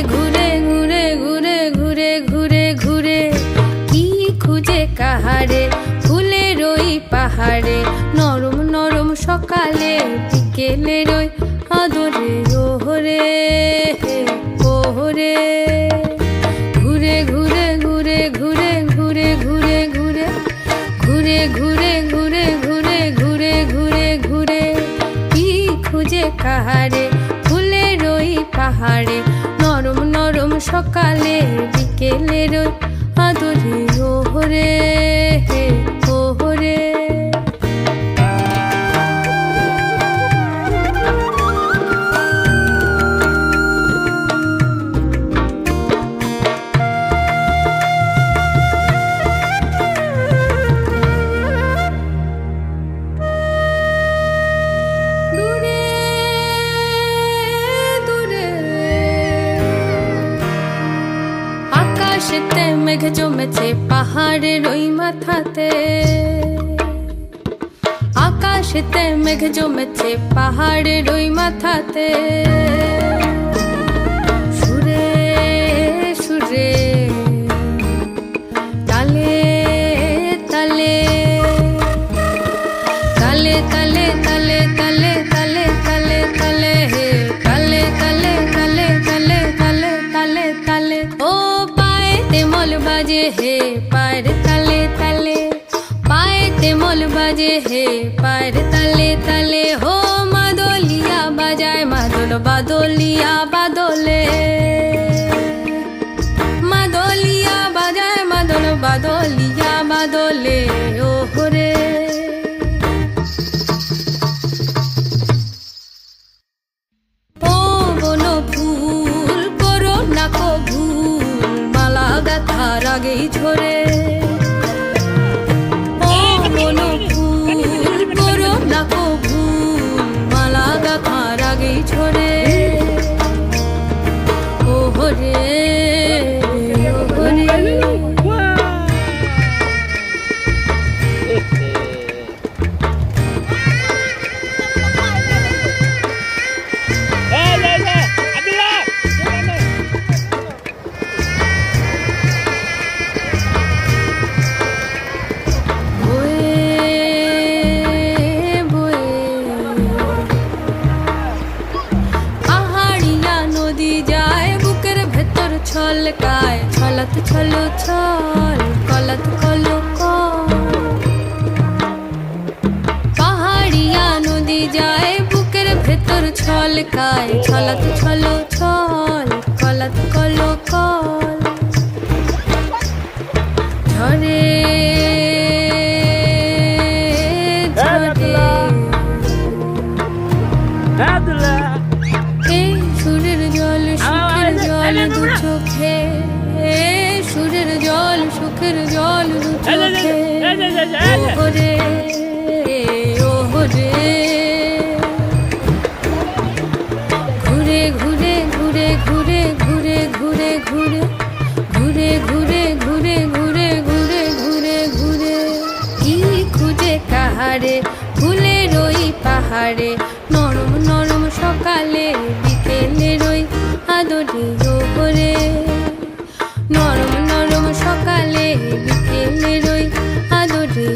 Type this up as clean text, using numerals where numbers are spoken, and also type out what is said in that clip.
ঘুরে ঘুরে ঘুরে ঘুরে ঘুরে ঘুরে কি খুঁজে কাহারে ফুলের ওই পাহাড়ে নরম নরম সকালে বিকেলের ওই আদরে ওহরে ওহরে ঘুরে ঘুরে ঘুরে ঘুরে ঘুরে ঘুরে ঘুরে ঘুরে ঘুরে ঘুরে ঘুরে ঘুরে ঘুরে ঘুরে কি খুঁজে কাহারে ফুলের ওই পাহাড়ে নরম নরম সকালে বিকেলের ওই আদরে ওহরে ওহরে আকাশেতে মেঘ জমেছে পাহাড়ের ওই মাথাতে আকাশেতে মেঘ জমেছে পাহাড়ের ওই মাথাতে সুরে সুরে তালে তালে তালে তালে তালে তালে তালে তালে তালে হে তালে তালে তালে তালে তালে তালে তালে ও মল বাজে হে পায়ের তালে তালে পায়েতে মল বাজে হে পায়ের তালে তালে হো মাদলিয়া বাজায় মাদল বাদলিয়া বাদলে মাদলিয়া বাজায় মাদল বাদলিয়া বাদলে ওহরে ও বন ফুল করো না কভু গাথার আগেই ঝরে ও মন ফুল করো না কভু মালা গাথার আগেই ঝরে ওহরে ওহরে ছলকায় ছলত ছল ছল কলত কল পাহাড়িয়া নদী যায় বুকের ভেতর ছলকায় ছলত ছল ছল কলত কল কল ঝরে ঝরে এই সুরের জল সুখের জল দু চোখে সুরের জল সুখের জল দু চোখে ওহরে ওহরে ঘুরে ঘুরে ঘুরে ঘুরে ঘুরে ঘুরে ঘুরে ঘুরে ঘুরে ঘুরে ঘুরে ঘুরে ঘুরে ঘুরে কি খুঁজে কাহারে ফুলের ওই পাহাড়ে নরম নরম সকালে বিকেলের ওই আদরে ওহরে নরম নরম সকালে বিকেলের ওই আদরে